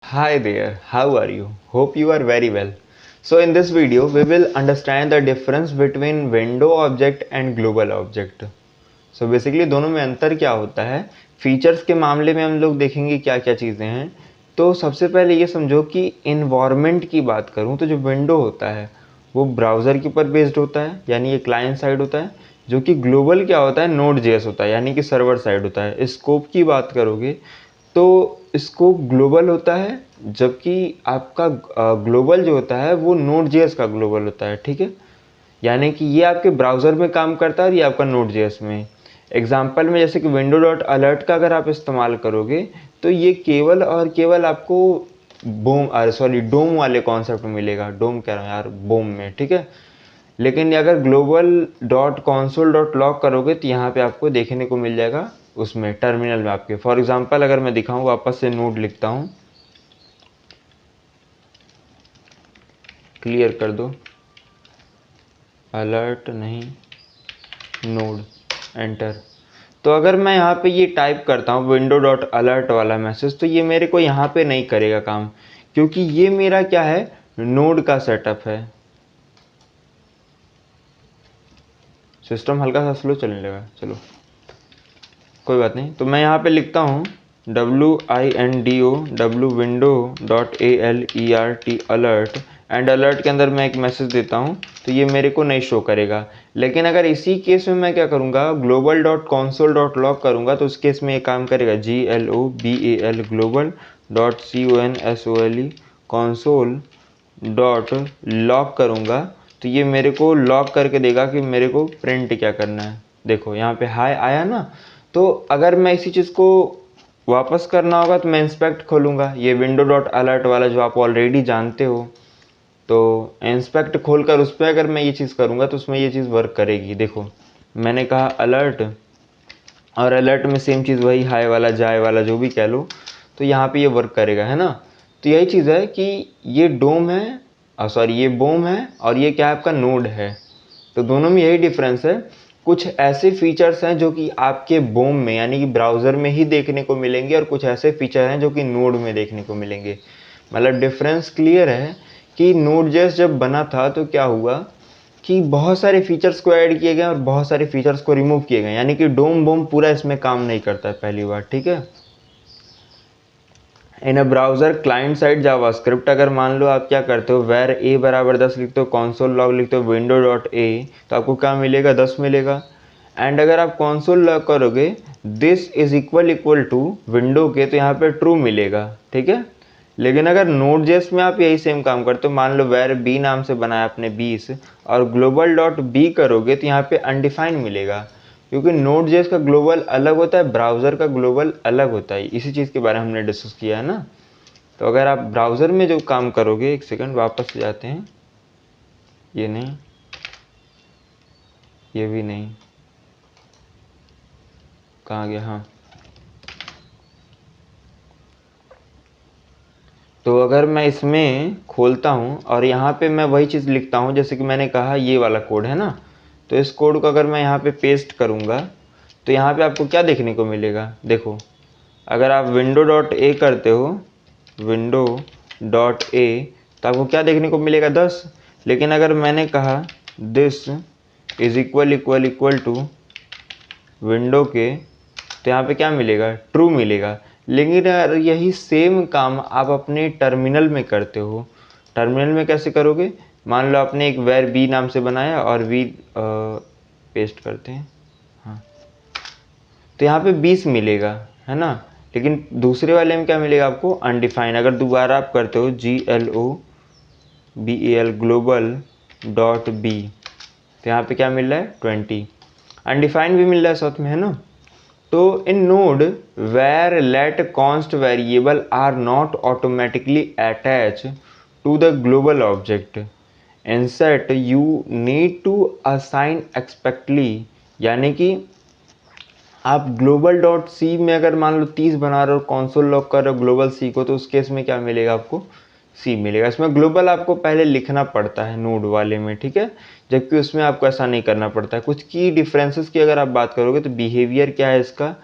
Hi there, how are you? Hope you are very well. So in this video, we will understand the difference between window object and global object. So basically दोनों में अंतर क्या होता है, features के मामले में हम लोग देखेंगे क्या क्या चीज़ें हैं। तो सबसे पहले ये समझो कि इन्वायरमेंट की बात करूँ तो जो विंडो होता है वो ब्राउज़र के ऊपर बेस्ड होता है, यानी ये क्लाइंट साइड होता है, जो कि ग्लोबल क्या होता है, नोड जेएस होता है, यानी कि सर्वर साइड होता है। स्कोप की बात करोगे तो स्कोप ग्लोबल होता है, जबकि आपका ग्लोबल जो होता है वो नोड जेएस का ग्लोबल होता है। ठीक है, यानी कि ये आपके ब्राउज़र में काम करता है और ये आपका नोड जेएस में। एग्जाम्पल में जैसे कि विंडो डॉट अलर्ट का अगर आप इस्तेमाल करोगे तो ये केवल और केवल आपको डोम वाले कॉन्सेप्ट में मिलेगा। डोम कह रहा हूँ यार, बोम में। ठीक है, लेकिन अगर global dot console dot log करोगे तो यहाँ पे आपको देखने को मिल जाएगा उसमें टर्मिनल में आपके। फॉर एग्जांपल अगर मैं दिखाऊं, वापस से नोड लिखता हूं, क्लियर कर दो, अलर्ट नहीं, नोड, एंटर। तो अगर मैं यहाँ पे ये टाइप करता हूँ विंडो डॉट अलर्ट वाला मैसेज, तो ये मेरे को यहाँ पे नहीं करेगा काम, क्योंकि ये मेरा क्या है, नोड का सेटअप है। सिस्टम हल्का सा स्लो चलने लगा, चलो कोई बात नहीं। तो मैं यहाँ पे लिखता हूँ WINDO window dot ALERT alert, and alert के अंदर मैं एक मैसेज देता हूँ, तो ये मेरे को नहीं शो करेगा। लेकिन अगर इसी केस में मैं क्या करूँगा, global dot console dot log करूँगा तो उस केस में ये काम करेगा। GLOBAL global dot CONSOLE console dot log करूँगा तो ये मेरे को लॉग करके देगा कि मेरे को प्रिंट क्या करना है। देखो यहाँ पे हाई आया ना। तो अगर मैं इसी चीज़ को वापस करना होगा तो मैं इंस्पेक्ट खोलूँगा, ये विंडो डॉट अलर्ट वाला जो आप ऑलरेडी जानते हो। तो इंस्पेक्ट खोलकर उस पर अगर मैं ये चीज़ करूँगा तो उसमें ये चीज़ वर्क करेगी। देखो मैंने कहा अलर्ट, और अलर्ट में सेम चीज़ वही हाई वाला जाए वाला जो भी कह लो, तो यहाँ पे ये वर्क करेगा, है ना। तो यही चीज़ है कि ये डोम है, सॉरी ये बोम है, और ये क्या है, आपका नोड है। तो दोनों में यही डिफरेंस है। कुछ ऐसे फीचर्स हैं जो कि आपके बोम में यानी कि ब्राउज़र में ही देखने को मिलेंगे, और कुछ ऐसे फीचर हैं जो कि नोड में देखने को मिलेंगे। मतलब डिफरेंस क्लियर है कि नोड जेएस जब बना था तो क्या हुआ कि बहुत सारे फीचर्स को ऐड किए गए और बहुत सारे फीचर्स को रिमूव किए गए, यानी कि डोम बोम पूरा इसमें काम नहीं करता है, पहली बार। ठीक है, in a browser client side JavaScript अगर मान लो आप क्या करते हो, वेर ए बराबर 10 लिखते हो, कॉन्सोल लॉग लिखते हो विंडो डॉट ए, तो आपको क्या मिलेगा, 10 मिलेगा। एंड अगर आप कॉन्सोल लॉग करोगे this is equal to window के, तो यहाँ पे ट्रू मिलेगा। ठीक है, लेकिन अगर नोड जेएस में आप यही सेम काम करते हो, मान लो वेर बी नाम से बनाया आपने 20 और ग्लोबल डॉट बी करोगे तो यहाँ पे अनडिफाइंड मिलेगा, क्योंकि नोड जेएस का ग्लोबल अलग होता है, ब्राउज़र का ग्लोबल अलग होता है। इसी चीज़ के बारे में हमने डिस्कस किया है ना। तो अगर आप ब्राउज़र में जो काम करोगे, एक सेकंड वापस जाते हैं, ये नहीं, ये भी नहीं, कहाँ गया, हाँ। तो अगर मैं इसमें खोलता हूँ और यहाँ पे मैं वही चीज़ लिखता हूँ, जैसे कि मैंने कहा ये वाला कोड है ना, तो इस कोड को अगर मैं यहाँ पे पेस्ट करूँगा तो यहाँ पे आपको क्या देखने को मिलेगा। देखो अगर आप विंडो डॉट ए करते हो, विंडो डॉट ए, तो आपको क्या देखने को मिलेगा, 10। लेकिन अगर मैंने कहा this is equal to window के, तो यहाँ पे क्या मिलेगा, ट्रू मिलेगा। लेकिन अगर यही सेम काम आप अपने टर्मिनल में करते हो, टर्मिनल में कैसे करोगे, मान लो आपने एक वेर बी नाम से बनाया और वी पेस्ट करते हैं, हाँ, तो यहाँ पे 20 मिलेगा, है ना। लेकिन दूसरे वाले में क्या मिलेगा आपको, अनडिफाइंड। अगर दोबारा आप करते हो GLOBAL ग्लोबल डॉट बी, तो यहाँ पे क्या मिल रहा है, 20, अनडिफाइंड भी मिल रहा है साथ में, है ना। तो in Node var let const variable are not automatically attach to the global object, instead you need to assign explicitly, यानी कि आप ग्लोबल डॉट सी में अगर मान लो 30 बना रहे हो, कॉन्सोल लॉग कर रहे हो ग्लोबल सी को, तो उस केस में क्या मिलेगा आपको, सी मिलेगा। इसमें ग्लोबल आपको पहले लिखना पड़ता है नोड वाले में, ठीक है, जबकि उसमें आपको ऐसा नहीं करना पड़ता है। कुछ की डिफरेंसेस की अगर आप बात करोगे तो बिहेवियर क्या है इसका,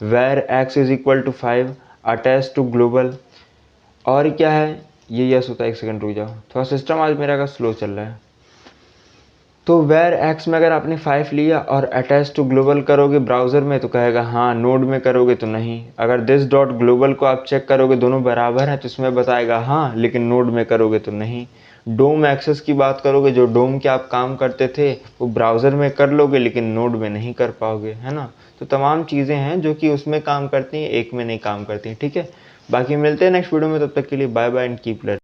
where X is equal to 5 attach to global, और क्या है ये यस होता है। एक सेकंड रुक जाओ, थोड़ा सिस्टम आज मेरा का स्लो चल रहा है। तो वेर एक्स में अगर आपने 5 लिया और अटैच टू ग्लोबल करोगे ब्राउज़र में तो कहेगा हाँ, नोड में करोगे तो नहीं। अगर दिस डॉट ग्लोबल को आप चेक करोगे दोनों बराबर हैं तो इसमें बताएगा हाँ, लेकिन नोड में करोगे तो नहीं। डोम एक्सेस की बात करोगे, जो डोम के आप काम करते थे वो ब्राउज़र में कर लोगे लेकिन नोड में नहीं कर पाओगे, है ना। तो तमाम चीज़ें हैं जो कि उसमें काम करती हैं, एक में नहीं काम करती हैं, ठीक है। बाकी मिलते हैं नेक्स्ट वीडियो में, तब तक के लिए bye bye and keep learning.